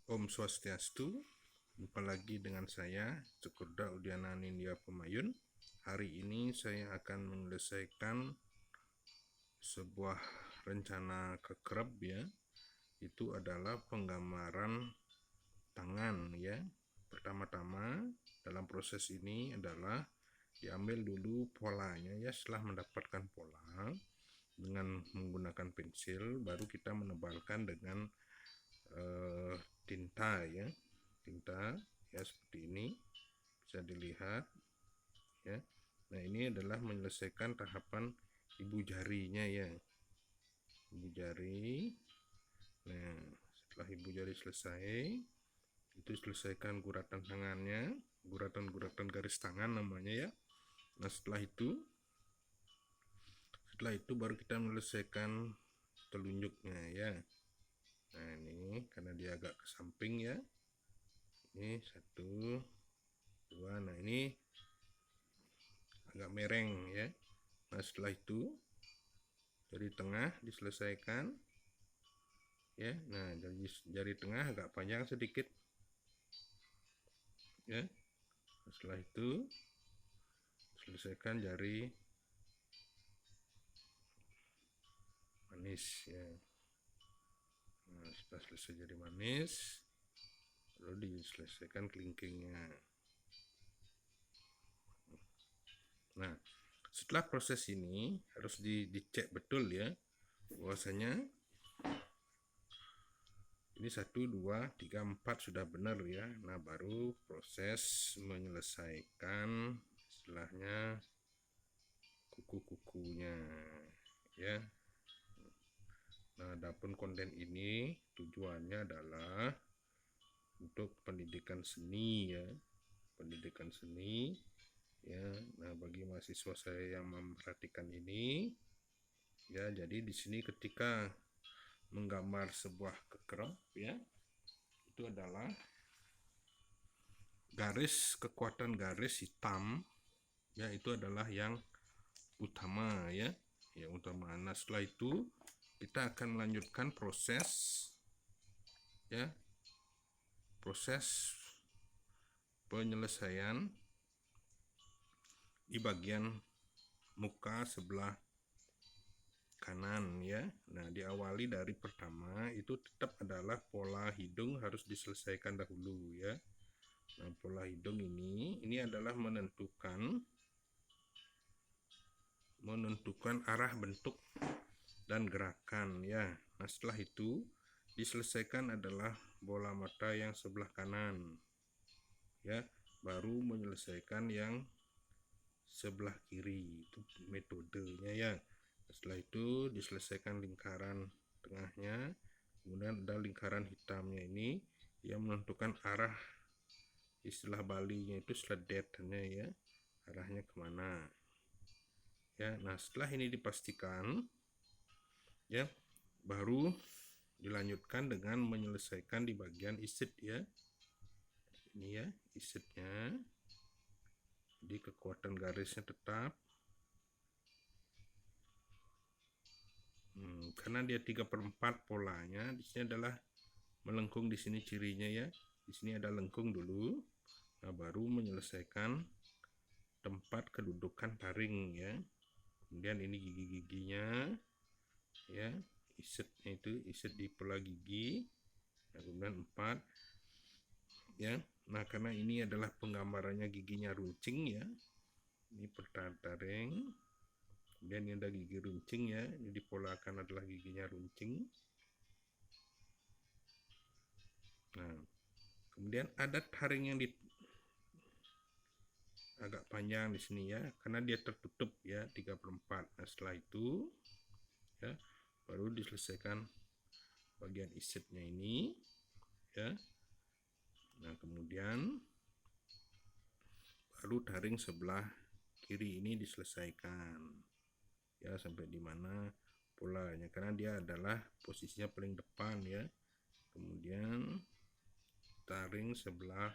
Om Swastiastu, jumpa lagi dengan saya, Cukurda Udiana Nindya Pemayun. Hari ini saya akan menyelesaikan sebuah rencana kekerab ya. Itu adalah penggambaran tangan ya. Pertama-tama dalam proses ini adalah diambil dulu polanya ya. Setelah mendapatkan pola dengan menggunakan pensil, baru kita menebalkan dengan tinta ya, seperti ini bisa dilihat ya. Nah, ini adalah menyelesaikan tahapan ibu jarinya ya, ibu jari. Nah, setelah ibu jari selesai, itu selesaikan guratan tangannya, guratan garis tangan namanya ya. Nah, setelah itu baru kita menyelesaikan telunjuknya ya. Nah, ini karena dia agak ke samping ya, ini 1, 2. Nah, ini agak mereng ya. Nah, setelah itu jari tengah diselesaikan ya. Nah, jari tengah agak panjang sedikit ya. Setelah itu selesaikan jari manis ya. Nah, setelah selesai jari manis, lalu diselesaikan kelingkingnya. Nah, setelah proses ini harus dicek betul ya, bahwasanya ini 1, 2, 3, 4 sudah benar ya. Nah, baru proses menyelesaikan istilahnya kuku-kukunya ya. Nah, adapun konten ini tujuannya adalah untuk pendidikan seni ya, pendidikan seni ya. Nah, bagi mahasiswa saya yang memperhatikan ini ya, jadi di sini ketika menggambar sebuah kekerap ya, itu adalah kekuatan garis hitam ya, itu adalah yang utama ya, yang utama. Nah, setelah itu kita akan melanjutkan proses ya, proses penyelesaian di bagian muka sebelah kanan ya. Nah, diawali dari pertama itu tetap adalah pola hidung harus diselesaikan dahulu ya. Nah, pola hidung ini adalah menentukan arah bentuk dan gerakan ya. Nah, setelah itu diselesaikan adalah bola mata yang sebelah kanan ya, baru menyelesaikan yang sebelah kiri, itu metodenya ya. Setelah itu diselesaikan lingkaran tengahnya, kemudian ada lingkaran hitamnya ini yang menentukan arah, istilah Balinya itu sledetnya ya, arahnya kemana ya. Nah, setelah ini dipastikan ya, baru dilanjutkan dengan menyelesaikan di bagian isit ya. Ini ya isitnya, jadi kekuatan garisnya tetap. Karena dia 3/4 polanya, di sini adalah melengkung, di sini cirinya ya. Di sini ada lengkung dulu. Nah, baru menyelesaikan tempat kedudukan taring ya. Kemudian ini gigi-giginya ya, isitnya itu isit di pola gigi. Nah, kemudian 4 ya. Nah, karena ini adalah penggambarannya giginya runcing ya, ini taring. Kemudian ini ada gigi runcing ya, ini dipolakan adalah giginya runcing. Nah, kemudian ada taring yang agak panjang di sini ya, karena dia tertutup ya 3/4. Nah, setelah itu ya, baru diselesaikan bagian isitnya ini ya. Nah, kemudian baru taring sebelah kiri ini diselesaikan ya, sampai di mana polanya, karena dia adalah posisinya paling depan ya. Kemudian taring sebelah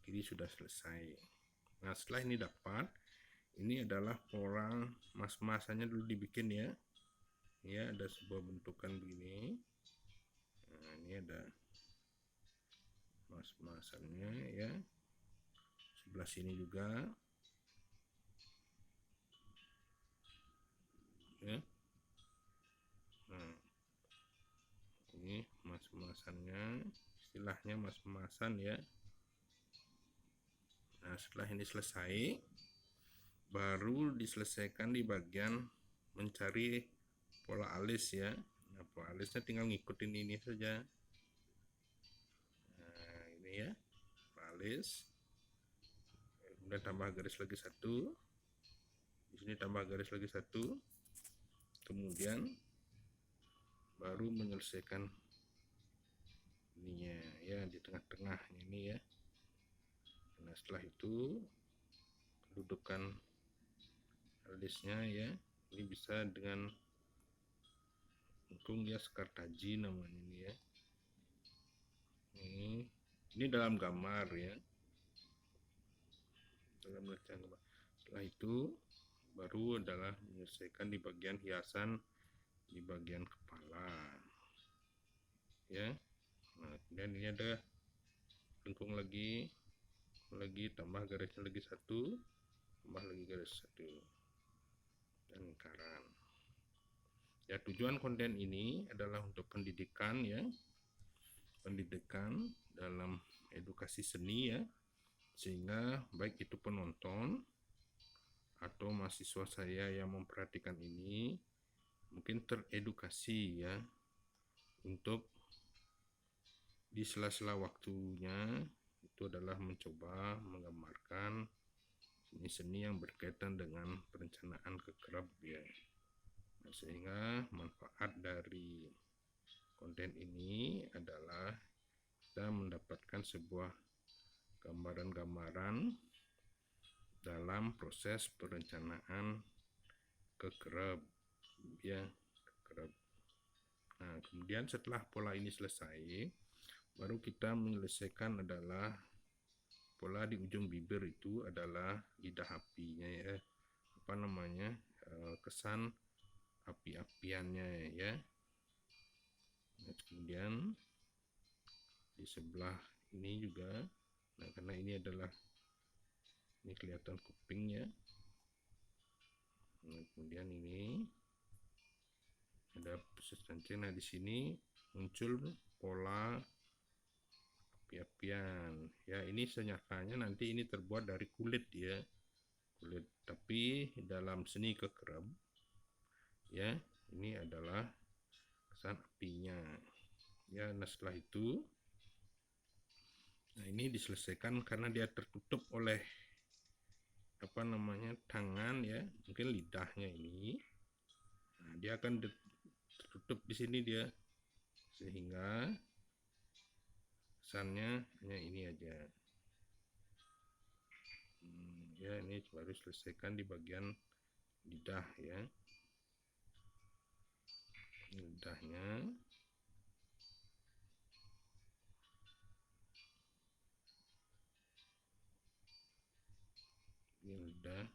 kiri sudah selesai. Nah, setelah ini dapat, ini adalah pola mas-masanya dulu dibikin ya. Ya, ada sebuah bentukan begini. Nah, ini ada mas-masannya ya. Sebelah sini juga ya. Nah, ini mas-masannya, istilahnya mas-masan ya. Nah, setelah ini selesai, baru diselesaikan di bagian mencari pola alis ya. Nah, pola alisnya tinggal ngikutin ini saja. Nah, ini ya, pola alis. Kemudian tambah garis lagi satu. Di sini tambah garis lagi satu. Kemudian baru menyelesaikan ininya ya, di tengah-tengah ini ya. Nah, setelah itu kedudukan alisnya ya, ini bisa dengan lengkung ya, sekartaji namanya ini ya. Ini dalam gambar ya, dalam gambar. Setelah itu baru adalah menyelesaikan di bagian hiasan di bagian kepala ya. Nah, kemudian ini ada lengkung lagi tambah garisnya lagi satu, tambah lagi garis satu, dan lingkaran ya. Tujuan konten ini adalah untuk pendidikan ya, pendidikan dalam edukasi seni ya, sehingga baik itu penonton atau mahasiswa saya yang memperhatikan ini mungkin teredukasi ya, untuk di sela-sela waktunya itu adalah mencoba menggambarkan seni-seni yang berkaitan dengan perencanaan kekerab ya. Nah, sehingga manfaat dari konten ini adalah kita mendapatkan sebuah gambaran-gambaran dalam proses perencanaan kekerab ya, kekerab. Nah, kemudian setelah pola ini selesai, baru kita menyelesaikan adalah pola di ujung bibir, itu adalah lidah apinya ya, apa namanya, kesan api-apiannya ya. Nah, kemudian di sebelah ini juga, nah karena ini adalah, ini kelihatan kupingnya. Nah, kemudian ini ada proses kancing. Nah, di sini muncul pola api-apian ya. Ini senyatanya nanti ini terbuat dari kulit ya, kulit, tapi dalam seni kekerab ya, ini adalah kesan apinya ya. Nah, setelah itu, nah ini diselesaikan karena dia tertutup oleh apa namanya, tangan ya, mungkin lidahnya ini. Nah, dia akan tertutup di sini dia, sehingga kesannya hanya ini aja ya. Ini baru selesaikan di bagian lidah ya, lidahnya. Ini lidah.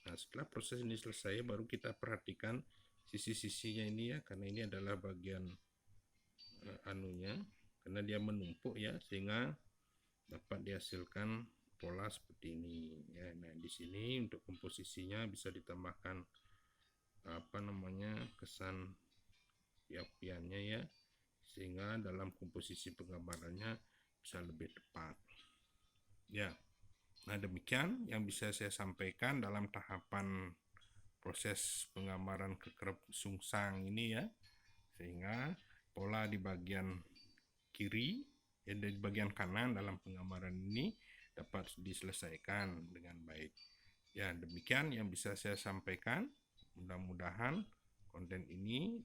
Nah, setelah proses ini selesai, baru kita perhatikan sisi-sisinya ini ya, karena ini adalah bagian anunya, karena dia menumpuk ya, sehingga dapat dihasilkan pola seperti ini ya. Nah, di sini untuk komposisinya bisa ditambahkan apa namanya, kesan api-apiannya ya, sehingga dalam komposisi penggambarannya bisa lebih tepat ya. Nah, demikian yang bisa saya sampaikan dalam tahapan proses penggambaran kekerab sungsang ini ya, sehingga pola di bagian kiri dan di bagian kanan dalam penggambaran ini dapat diselesaikan dengan baik ya. Demikian yang bisa saya sampaikan. Mudah-mudahan konten ini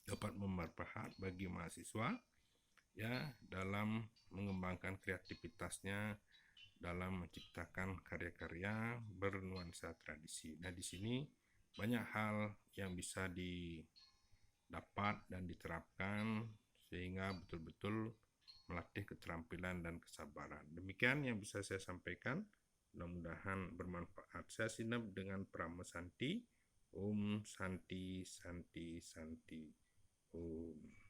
dapat bermanfaat bagi mahasiswa ya, dalam mengembangkan kreativitasnya dalam menciptakan karya-karya bernuansa tradisi. Nah, di sini banyak hal yang bisa didapat dan diterapkan sehingga betul-betul melatih keterampilan dan kesabaran. Demikian yang bisa saya sampaikan. Mudah-mudahan bermanfaat. Saya Sinap dengan Prama Santi. Om Santi Santi Santi Om.